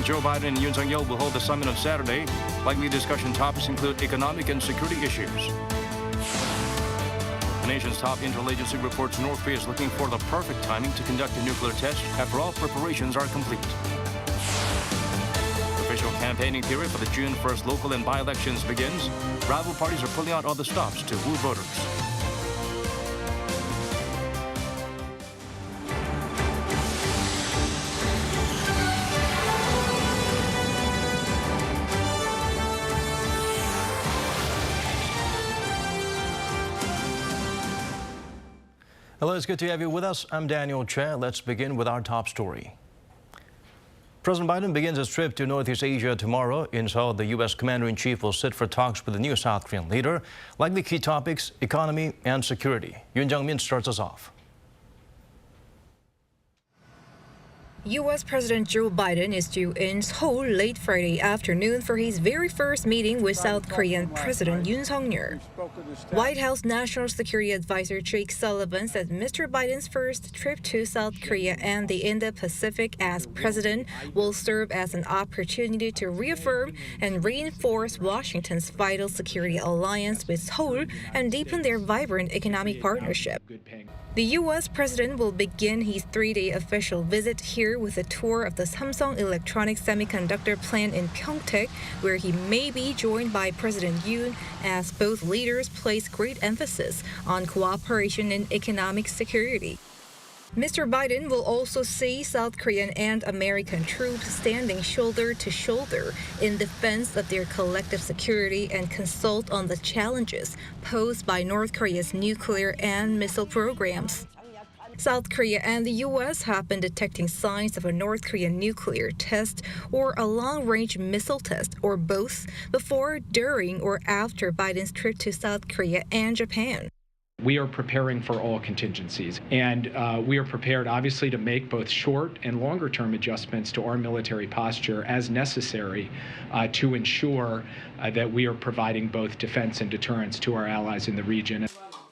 President Joe Biden and Yoon Suk-yeol will hold the summit on Saturday. Likely discussion topics include economic and security issues. The nation's top interagency reports North Korea is looking for the perfect timing to conduct a nuclear test after all preparations are complete. Official campaigning period for the June 1st local and by-elections begins. Rival parties are pulling out all the stops to woo voters. Hello, it's good to have you with us. I'm Daniel Che. Let's begin with our top story. President Biden begins his trip to Northeast Asia tomorrow. In Seoul, the U.S. Commander-in-Chief will sit for talks with the new South Korean leader. Likely key topics, economy and security. Yoon Jung-min starts us off. U.S. President Joe Biden is due in Seoul late Friday afternoon for his very first meeting with South Korean President Yoon Suk-yeol. White House National Security Advisor Jake Sullivan said Mr. Biden's first trip to South Korea and the Indo-Pacific as president will serve as an opportunity to reaffirm and reinforce Washington's vital security alliance with Seoul and deepen their vibrant economic partnership. The U.S. president will begin his three-day official visit here with a tour of the Samsung Electronics semiconductor plant in Pyeongtaek, where he may be joined by President Yoon as both leaders place great emphasis on cooperation in economic security. Mr. Biden will also see South Korean and American troops standing shoulder to shoulder in defense of their collective security and consult on the challenges posed by North Korea's nuclear and missile programs. South Korea and the U.S. have been detecting signs of a North Korean nuclear test or a long-range missile test, or both, before, during, or after Biden's trip to South Korea and Japan. We are preparing for all contingencies, and we are prepared, obviously, to make both short and longer-term adjustments to our military posture as necessary to ensure that we are providing both defense and deterrence to our allies in the region.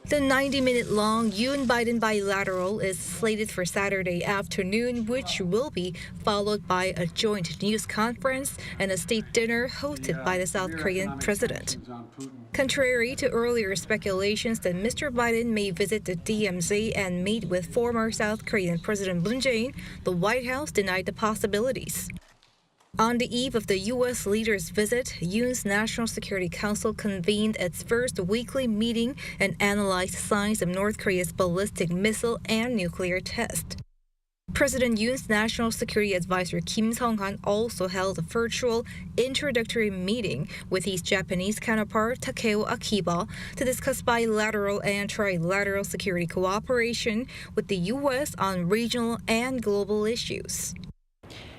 The 90-minute-long Yoon-Biden bilateral is slated for Saturday afternoon, which will be followed by a joint news conference and a state dinner hosted by the South Korean president. Contrary to earlier speculations that Mr. Biden may visit the DMZ and meet with former South Korean President Moon Jae-in, the White House denied the possibilities. On the eve of the U.S. leader's visit, Yoon's National Security Council convened its first weekly meeting and analyzed signs of North Korea's ballistic missile and nuclear test. President Yoon's National Security Advisor Kim Sung-han also held a virtual introductory meeting with his Japanese counterpart Takeo Akiba to discuss bilateral and trilateral security cooperation with the U.S. on regional and global issues.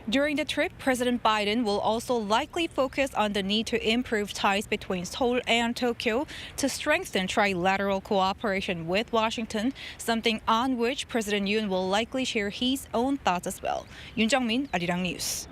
During the trip, President Biden will also likely focus on the need to improve ties between Seoul and Tokyo to strengthen trilateral cooperation with Washington, something on which President Yoon will likely share his own thoughts as well. Yoon Jung-min, Arirang News.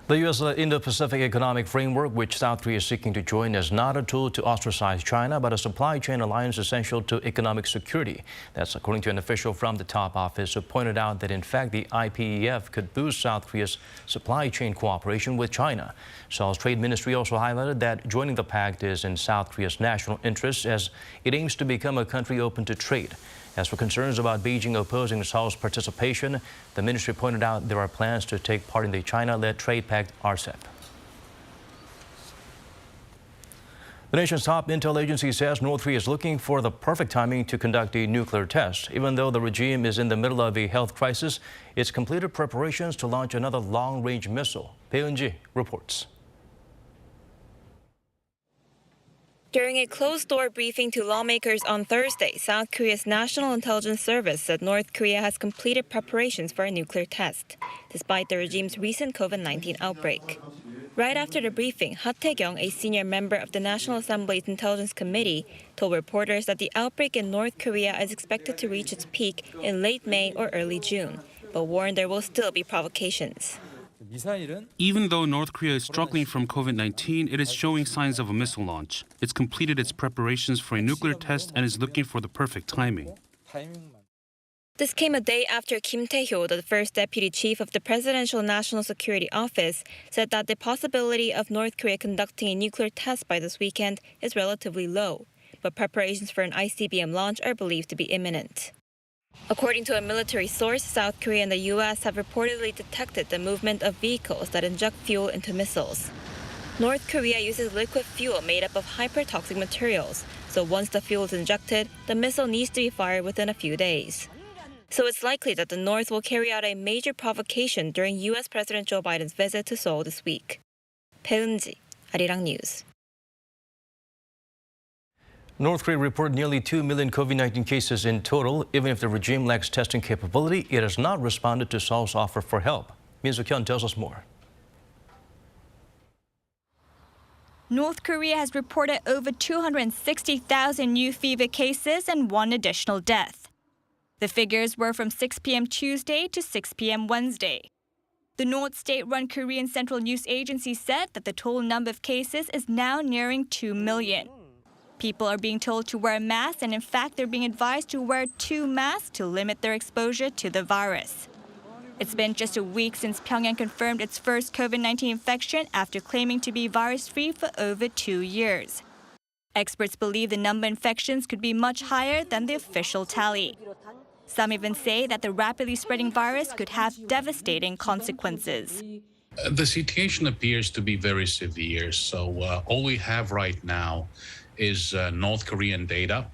The U.S. Indo-Pacific Economic Framework, which South Korea is seeking to join, is not a tool to ostracize China, but a supply chain alliance essential to economic security. That's according to an official from the top office who pointed out that, in fact, the IPEF could boost South Korea's supply chain cooperation with China. Seoul's Trade Ministry also highlighted that joining the pact is in South Korea's national interest as it aims to become a country open to trade. As for concerns about Beijing opposing Seoul's participation, the ministry pointed out there are plans to take part in the China-led trade pact RCEP. The nation's top intel agency says North Korea is looking for the perfect timing to conduct a nuclear test. Even though the regime is in the middle of a health crisis, it's completed preparations to launch another long-range missile. Bae Eun-ji reports. During a closed-door briefing to lawmakers on Thursday, South Korea's National Intelligence Service said North Korea has completed preparations for a nuclear test, despite the regime's recent COVID-19 outbreak. Right after the briefing, Ha Tae-kyung, a senior member of the National Assembly's Intelligence Committee, told reporters that the outbreak in North Korea is expected to reach its peak in late May or early June, but warned there will still be provocations. Even though North Korea is struggling from COVID-19, it is showing signs of a missile launch. It's completed its preparations for a nuclear test and is looking for the perfect timing. This came a day after Kim Tae-hyo, the first deputy chief of the Presidential National Security Office, said that the possibility of North Korea conducting a nuclear test by this weekend is relatively low, but preparations for an ICBM launch are believed to be imminent. According to a military source, South Korea and the U.S. have reportedly detected the movement of vehicles that inject fuel into missiles. North Korea uses liquid fuel made up of hypertoxic materials, so once the fuel is injected, the missile needs to be fired within a few days. So it's likely that the North will carry out a major provocation during U.S. President Joe Biden's visit to Seoul this week. 배은지, Arirang News. North Korea reported nearly 2 million COVID-19 cases in total. Even if the regime lacks testing capability, it has not responded to Seoul's offer for help. Min Suk-hyun tells us more. North Korea has reported over 260,000 new fever cases and one additional death. The figures were from 6 p.m. Tuesday to 6 p.m. Wednesday. The North state-run Korean Central News Agency said that the total number of cases is now nearing 2 million. People are being told to wear masks, and in fact, they're being advised to wear 2 masks to limit their exposure to the virus. It's been just a week since Pyongyang confirmed its first COVID-19 infection after claiming to be virus-free for over 2 years. Experts believe the number of infections could be much higher than the official tally. Some even say that the rapidly spreading virus could have devastating consequences. The situation appears to be very severe, so all we have right now is North Korean data,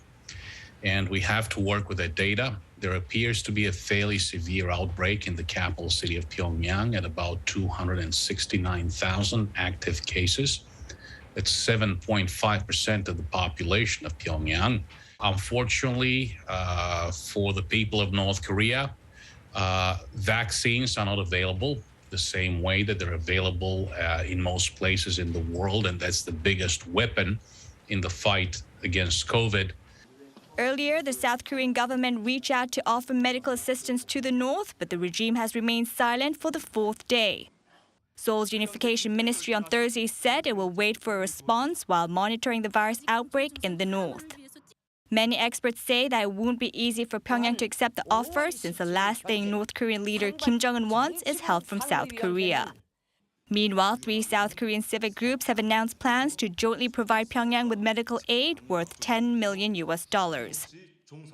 and we have to work with that data. There appears to be a fairly severe outbreak in the capital city of Pyongyang at about 269,000 active cases. That's 7.5% of the population of Pyongyang. Unfortunately, for the people of North Korea, vaccines are not available the same way that they're available in most places in the world, and that's the biggest weapon in the fight against COVID. Earlier, the South Korean government reached out to offer medical assistance to the North, but the regime has remained silent for the 4th day. Seoul's Unification Ministry on Thursday said it will wait for a response while monitoring the virus outbreak in the North. Many experts say that it won't be easy for Pyongyang to accept the offer, since the last thing North Korean leader Kim Jong-un wants is help from South Korea. Meanwhile, 3 South Korean civic groups have announced plans to jointly provide Pyongyang with medical aid worth $10 million.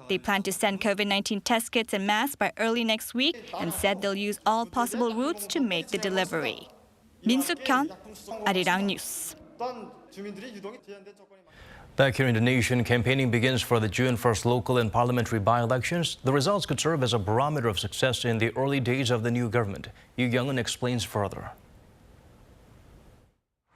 They plan to send COVID-19 test kits and masks by early next week and said they'll use all possible routes to make the delivery. Min Suk-hyun, Arirang News. Back here in Indonesia, campaigning begins for the June 1st local and parliamentary by-elections. The results could serve as a barometer of success in the early days of the new government. Yu Young-un explains further.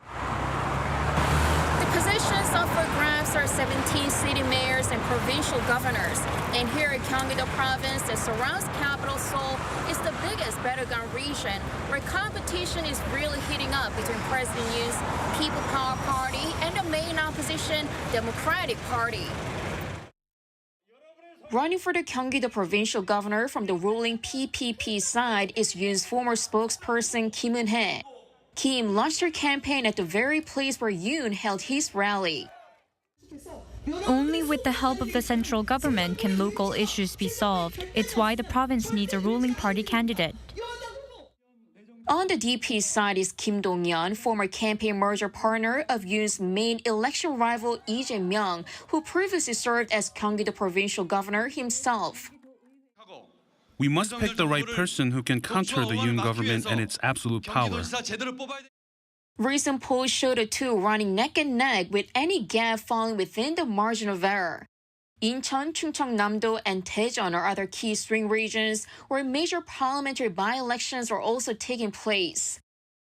The positions up for grabs are 17 city mayors and provincial governors. And here at Gyeonggi-do Province that surrounds capital Seoul is the biggest battleground region, where competition is really heating up between President Yoon's People Power Party and the main opposition, Democratic Party. Running for the Gyeonggi-do provincial governor from the ruling PPP side is Yoon's former spokesperson Kim Eun-hye. Kim launched her campaign at the very place where Yoon held his rally. Only with the help of the central government can local issues be solved. It's why the province needs a ruling party candidate. On the DP side is Kim Dong-yeon, former campaign merger partner of Yoon's main election rival Lee Jae-myung, who previously served as Gyeonggi-do provincial governor himself. We must pick the right person who can counter the Yoon government and its absolute power. Recent polls show the two running neck and neck, with any gap falling within the margin of error. Incheon, Chungcheongnam-do, and Daejeon are other key swing regions where major parliamentary by-elections are also taking place.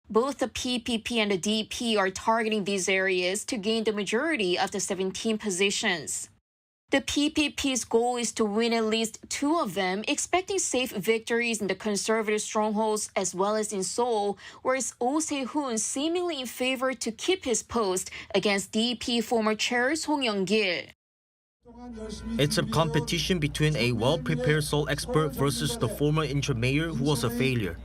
Both the PPP and the DP are targeting these areas to gain the majority of the 17 positions. The PPP's goal is to win at least 2 of them, expecting safe victories in the conservative strongholds as well as in Seoul, where it's Oh Se-hoon seemingly in favor to keep his post against DP former chair Song Young-gil. It's a competition between a well-prepared Seoul expert versus the former interim mayor who was a failure.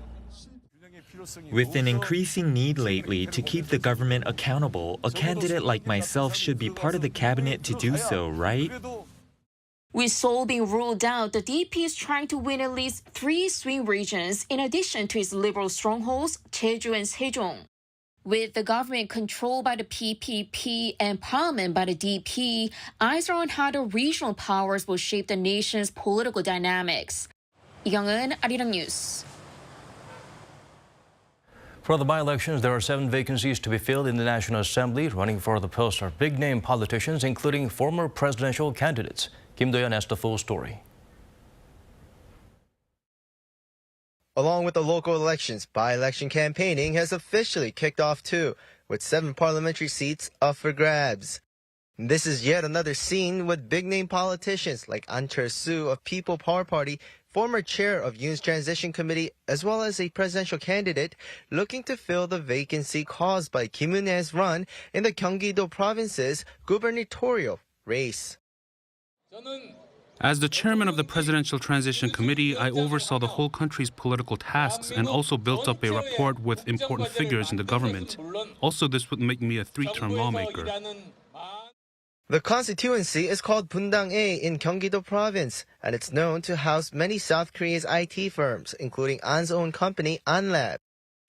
With an increasing need lately to keep the government accountable, a candidate like myself should be part of the cabinet to do so, right? With Seoul being ruled out, the DP is trying to win at least 3 swing regions in addition to its liberal strongholds, Jeju and Sejong. With the government controlled by the PPP and parliament by the DP, eyes are on how the regional powers will shape the nation's political dynamics. 이경은, Arirang News. For the by-elections, there are 7 vacancies to be filled in the National Assembly. Running for the post are big-name politicians, including former presidential candidates. Kim Do-yeon has the full story. Along with the local elections, by-election campaigning has officially kicked off too, with 7 parliamentary seats up for grabs. This is yet another scene with big-name politicians like An Cheol-soo of People Power Party, former chair of Yoon's Transition Committee, as well as a presidential candidate looking to fill the vacancy caused by Kim Eun-hye's run in the Gyeonggi-do Province's gubernatorial race. As the chairman of the Presidential Transition Committee, I oversaw the whole country's political tasks and also built up a rapport with important figures in the government. Also, this would make me a 3-term lawmaker. The constituency is called Bundang-A in Gyeonggi-do Province, and it's known to house many South Korea's IT firms, including An's own company, Anlab.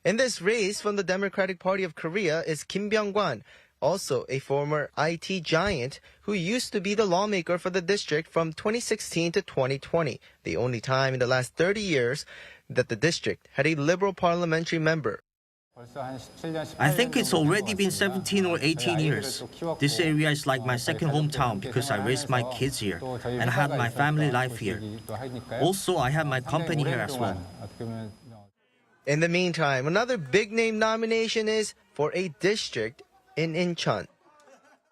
In this race from the Democratic Party of Korea is Kim Byung-kwan, also a former IT giant who used to be the lawmaker for the district from 2016 to 2020, the only time in the last 30 years that the district had a liberal parliamentary member. I think it's already been 17 or 18 years. This area is like my second hometown because I raised my kids here and I had my family life here. Also, I have my company here as well. In the meantime, another big-name nomination is for a district in Incheon.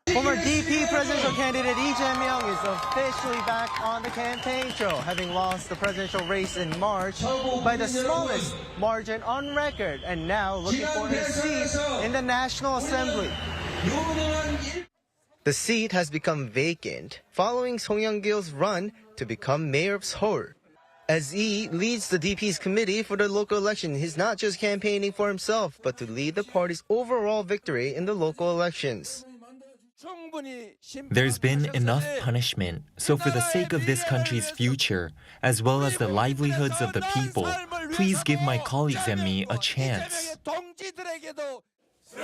Former DP presidential candidate Lee Jae-myung is officially back on the campaign trail, having lost the presidential race in March by the smallest margin on record, and now looking for a seat in the National Assembly. The seat has become vacant following Song Young-gil's run to become mayor of Seoul. As Lee leads the DP's committee for the local election, he's not just campaigning for himself, but to lead the party's overall victory in the local elections. There's been enough punishment, so for the sake of this country's future, as well as the livelihoods of the people, please give my colleagues and me a chance.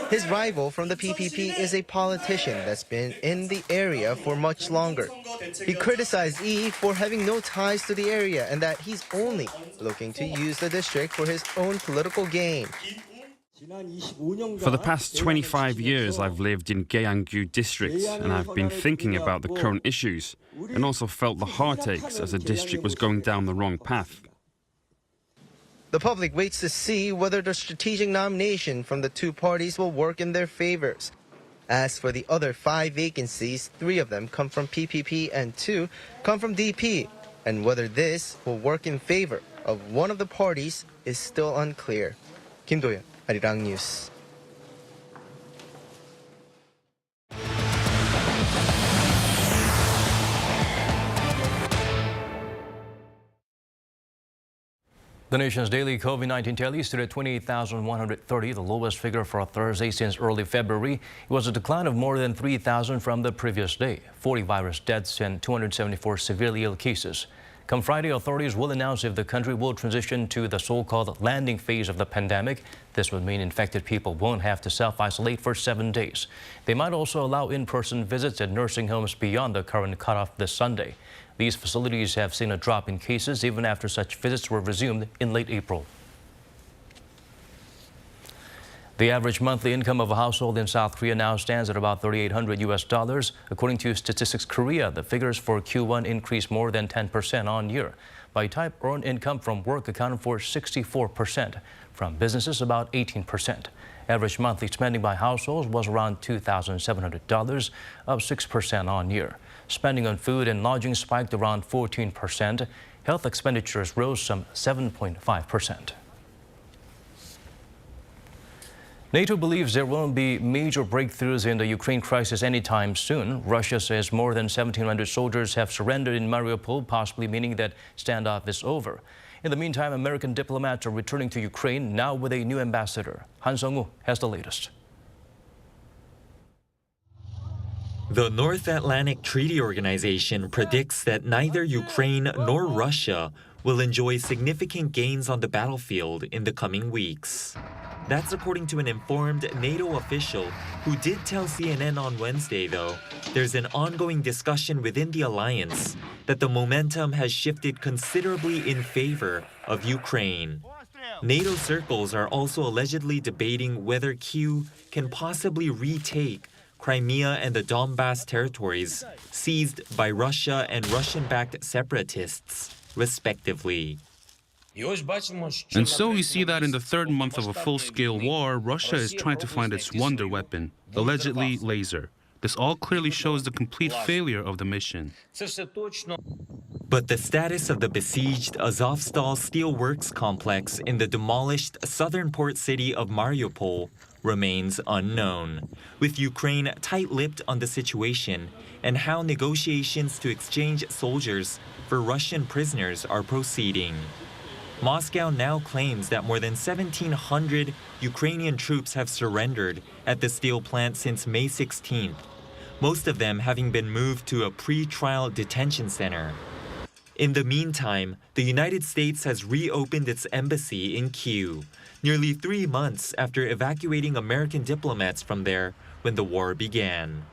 His rival from the PPP is a politician that's been in the area for much longer. He criticized Lee for having no ties to the area and that he's only looking to use the district for his own political gain. For the past 25 years, I've lived in Gyeonggi district, and I've been thinking about the current issues, and also felt the heartaches as the district was going down the wrong path. The public waits to see whether the strategic nomination from the two parties will work in their favors. As for the other 5 vacancies, 3 of them come from PPP and 2 come from DP, and whether this will work in favor of one of the parties is still unclear. Kim Do-yeon, Arirang News. The nation's daily COVID-19 tally stood at 28,130, the lowest figure for a Thursday since early February. It was a decline of more than 3,000 from the previous day. 40 virus deaths and 274 severely ill cases. Come Friday, authorities will announce if the country will transition to the so-called landing phase of the pandemic. This would mean infected people won't have to self-isolate for 7 days. They might also allow in-person visits at nursing homes beyond the current cutoff this Sunday. These facilities have seen a drop in cases even after such visits were resumed in late April. The average monthly income of a household in South Korea now stands at about $3,800. According to Statistics Korea, the figures for Q1 increased more than 10% on year. By type, earned income from work accounted for 64%, from businesses about 18%. Average monthly spending by households was around $2,700, up 6% on year. Spending on food and lodging spiked around 14%. Health expenditures rose some 7.5%. NATO believes there won't be major breakthroughs in the Ukraine crisis anytime soon. Russia says more than 1,700 soldiers have surrendered in Mariupol, possibly meaning that standoff is over. In the meantime, American diplomats are returning to Ukraine, now with a new ambassador. Han Sung-woo has the latest. The North Atlantic Treaty Organization predicts that neither Ukraine nor Russia will enjoy significant gains on the battlefield in the coming weeks. That's according to an informed NATO official who did tell CNN on Wednesday, though, there's an ongoing discussion within the alliance that the momentum has shifted considerably in favor of Ukraine. NATO circles are also allegedly debating whether Kyiv can possibly retake Crimea and the Donbas territories seized by Russia and Russian-backed separatists, respectively. And so we see that in the third month of a full-scale war, Russia is trying to find its wonder weapon, allegedly laser. This all clearly shows the complete failure of the mission. But the status of the besieged Azovstal steelworks complex in the demolished southern port city of Mariupol remains unknown, with Ukraine tight-lipped on the situation and how negotiations to exchange soldiers for Russian prisoners are proceeding. Moscow now claims that more than 1,700 Ukrainian troops have surrendered at the steel plant since May 16th, most of them having been moved to a pre-trial detention center. In the meantime, the United States has reopened its embassy in Kyiv, nearly 3 months after evacuating American diplomats from there when the war began.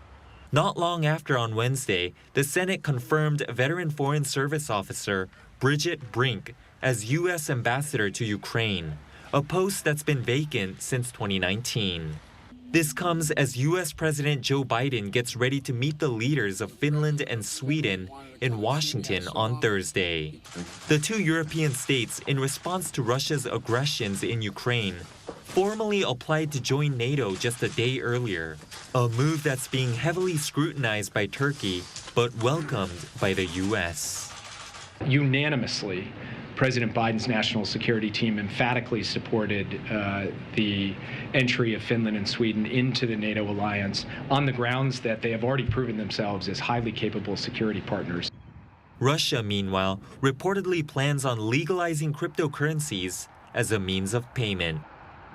Not long after on Wednesday, the Senate confirmed veteran Foreign Service Officer Bridget Brink as U.S. ambassador to Ukraine, a post that's been vacant since 2019. This comes as U.S. President Joe Biden gets ready to meet the leaders of Finland and Sweden in Washington on Thursday. The two European states, in response to Russia's aggressions in Ukraine, formally applied to join NATO just a day earlier, a move that's being heavily scrutinized by Turkey but welcomed by the U.S. Unanimously, President Biden's national security team emphatically supported the entry of Finland and Sweden into the NATO alliance on the grounds that they have already proven themselves as highly capable security partners. Russia, meanwhile, reportedly plans on legalizing cryptocurrencies as a means of payment.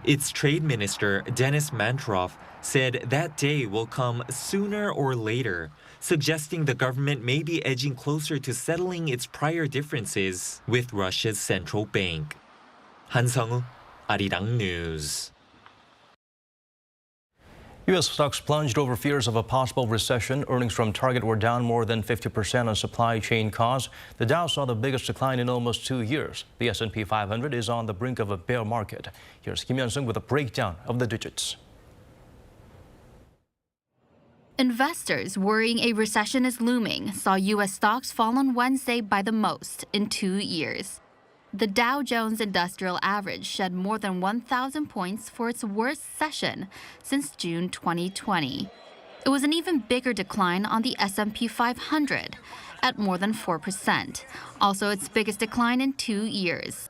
Its trade minister, Denis Mantrov, said that day will come sooner or later, suggesting the government may be edging closer to settling its prior differences with Russia's central bank. Han Sung-woo, Arirang News. U.S. stocks plunged over fears of a possible recession. Earnings from Target were down more than 50% on supply chain costs. The Dow saw the biggest decline in almost 2 years. The S&P 500 is on the brink of a bear market. Here's Kim Hyun-sung with a breakdown of the digits. Investors worrying a recession is looming saw U.S. stocks fall on Wednesday by the most in 2 years. The Dow Jones Industrial Average shed more than 1,000 points for its worst session since June 2020. It was an even bigger decline on the S&P 500 at more than 4%, also its biggest decline in 2 years.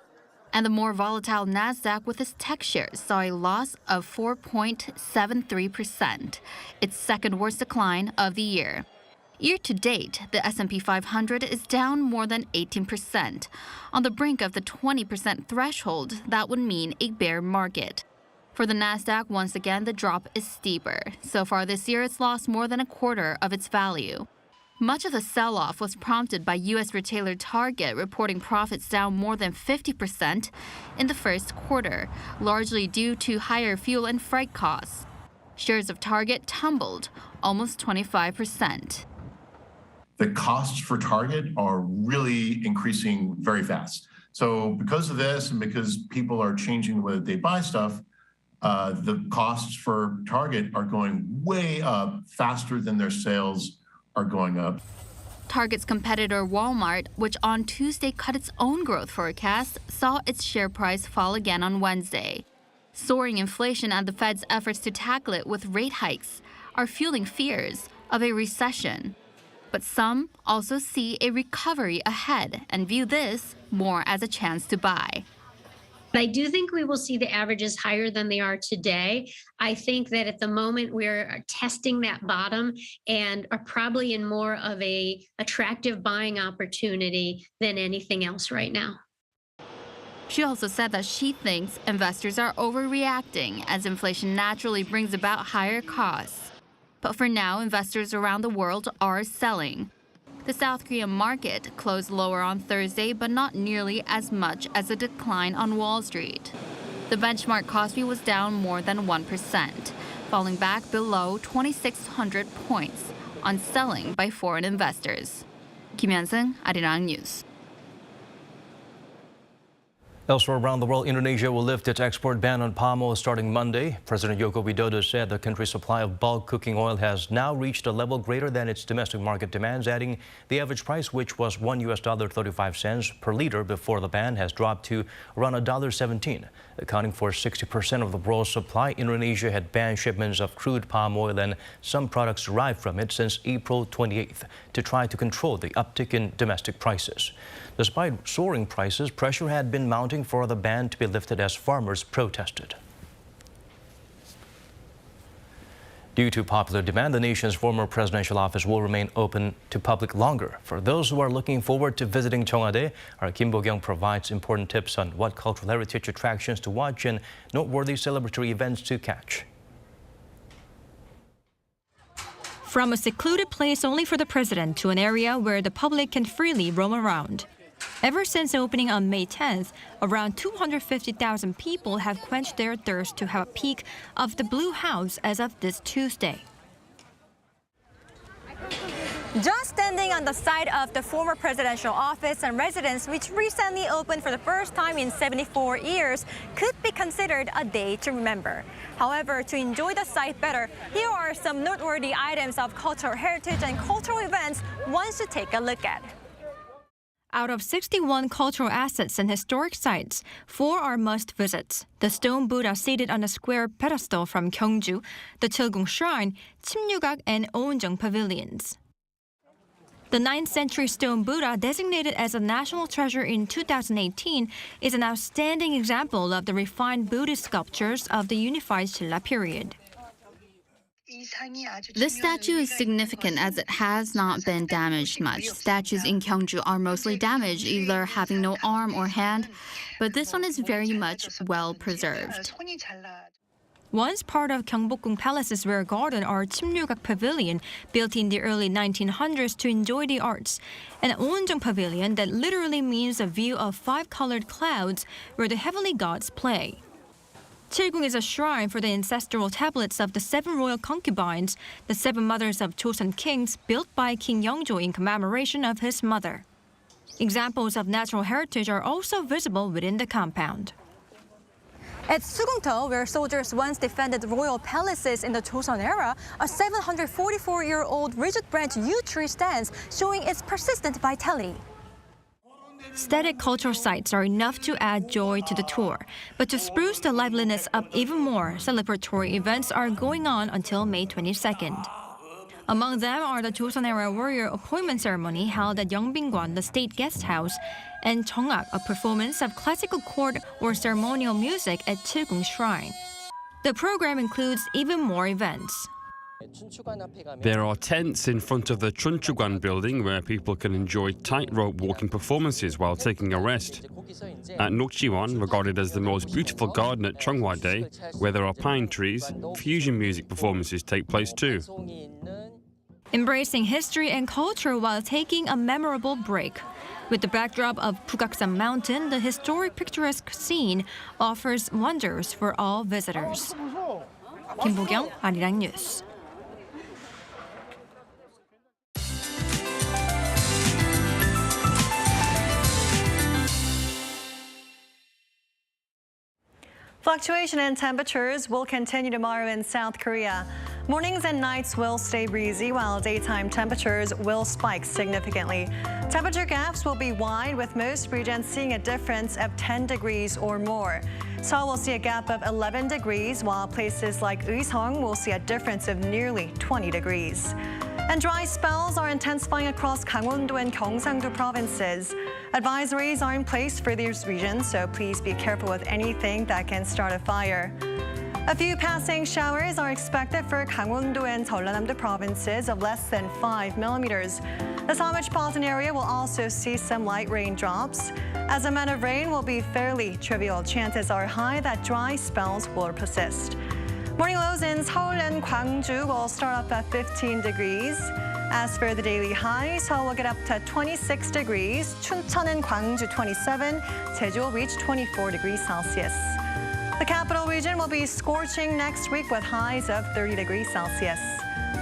And the more volatile Nasdaq with its tech shares saw a loss of 4.73%, its second worst decline of the year. Year to date, the S&P 500 is down more than 18%, on the brink of the 20% threshold that would mean a bear market. For the Nasdaq, once again, the drop is steeper. So far this year, it's lost more than a quarter of its value. Much of the sell-off was prompted by U.S. retailer Target reporting profits down more than 50% in the first quarter, largely due to higher fuel and freight costs. Shares of Target tumbled almost 25%. The costs for Target are really increasing very fast. So because of this and because people are changing the way that they buy stuff, the costs for Target are going way up faster than their sales are going up. Target's competitor Walmart, which on Tuesday cut its own growth forecast, saw its share price fall again on Wednesday. Soaring inflation and the Fed's efforts to tackle it with rate hikes are fueling fears of a recession. But some also see a recovery ahead and view this more as a chance to buy. I do think we will see the averages higher than they are today. I think that at the moment we're testing that bottom and are probably in more of a attractive buying opportunity than anything else right now. She also said that she thinks investors are overreacting as inflation naturally brings about higher costs. But for now, investors around the world are selling. The South Korean market closed lower on Thursday, but not nearly as much as a decline on Wall Street. The benchmark Kospi was down more than 1%, falling back below 2,600 points on selling by foreign investors. Kim Hyun-sung, Arirang News. Elsewhere around the world, Indonesia will lift its export ban on palm oil starting Monday. President Joko Widodo said the country's supply of bulk cooking oil has now reached a level greater than its domestic market demands, adding the average price, which was $1.35 per liter before the ban, has dropped to around $1.17. Accounting for 60% of the world's supply, Indonesia had banned shipments of crude palm oil and some products derived from it since April 28th to try to control the uptick in domestic prices. Despite soaring prices, pressure had been mounting for the ban to be lifted as farmers protested. Due to popular demand, the nation's former presidential office will remain open to public longer. For those who are looking forward to visiting Cheongwade, our Kim Bo-kyung provides important tips on what cultural heritage attractions to watch and noteworthy celebratory events to catch. From a secluded place only for the president to an area where the public can freely roam around. Ever since opening on May 10th, around 250,000 people have quenched their thirst to have a peek of the Blue House as of this Tuesday. Just standing on the side of the former presidential office and residence, which recently opened for the first time in 74 years, could be considered a day to remember. However, to enjoy the site better, here are some noteworthy items of cultural heritage and cultural events one should take a look at. Out of 61 cultural assets and historic sites, 4 are must-visits. The stone Buddha seated on a square pedestal from Gyeongju, the Cheolgung Shrine, Chimnugak, and Ounjeong pavilions. The 9th century stone Buddha, designated as a national treasure in 2018, is an outstanding example of the refined Buddhist sculptures of the unified Silla period. This statue is significant as it has not been damaged much. Statues in Gyeongju are mostly damaged, either having no arm or hand, but this one is very much well preserved. Once part of Gyeongbokgung Palace's rear garden are Chimnugak Pavilion, built in the early 1900s to enjoy the arts, and Ounjeong Pavilion that literally means a view of 5 colored clouds where the heavenly gods play. Cheolgung is a shrine for the ancestral tablets of the 7 royal concubines, the 7 mothers of Joseon kings, built by King Yeongjo in commemoration of his mother. Examples of natural heritage are also visible within the compound. At Sugungto, where soldiers once defended royal palaces in the Joseon era, a 744-year-old rigid branch yew tree stands, showing its persistent vitality. Static cultural sites are enough to add joy to the tour, but to spruce the liveliness up even more, celebratory events are going on until May 22nd. Among them are the Joseon-era warrior appointment ceremony held at Yeongbingwan, the state guest house, and Cheongak, a performance of classical court or ceremonial music at Cheolgung Shrine. The program includes even more events. There are tents in front of the Chunchugwan building where people can enjoy tightrope walking performances while taking a rest. At Nokjiwon, regarded as the most beautiful garden at Cheongwade, where there are pine trees, fusion music performances take place too. Embracing history and culture while taking a memorable break. With the backdrop of Pugaksan Mountain, the historic picturesque scene offers wonders for all visitors. Kim Bo-kyung, Arirang News. Fluctuation in temperatures will continue tomorrow in South Korea. Mornings and nights will stay breezy, while daytime temperatures will spike significantly. Temperature gaps will be wide, with most regions seeing a difference of 10 degrees or more. Seoul will see a gap of 11 degrees, while places like Uiseong will see a difference of nearly 20 degrees. And dry spells are intensifying across Gangwon-do and Gyeonggi-do provinces. Advisories are in place for these regions, so please be careful with anything that can start a fire. A few passing showers are expected for Gangwon-do and Jeollanam-do provinces of less than 5 millimeters. The Seoul metropolitan area will also see some light raindrops. As the amount of rain will be fairly trivial, chances are high that dry spells will persist. Morning lows in Seoul and Gwangju will start up at 15 degrees. As for the daily highs, Seoul will get up to 26 degrees, Chuncheon and Gwangju 27, Jeju will reach 24 degrees Celsius. The capital region will be scorching next week with highs of 30 degrees Celsius.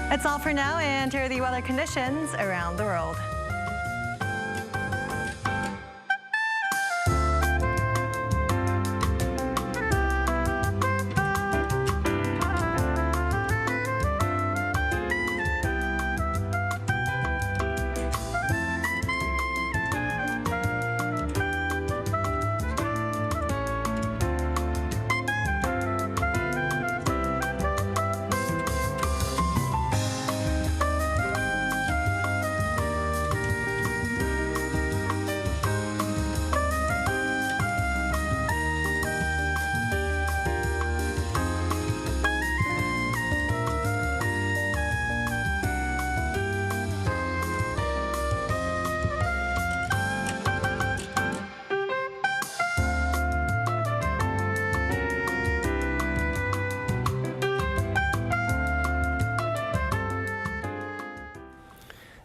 That's all for now, and here are the weather conditions around the world.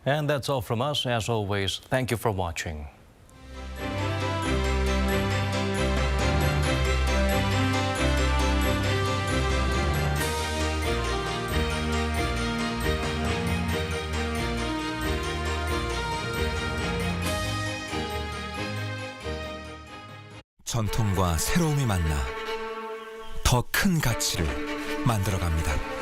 And that's all from us. As always, thank you for watching. 전통과 새로움이 만나 더 큰 가치를 만들어갑니다.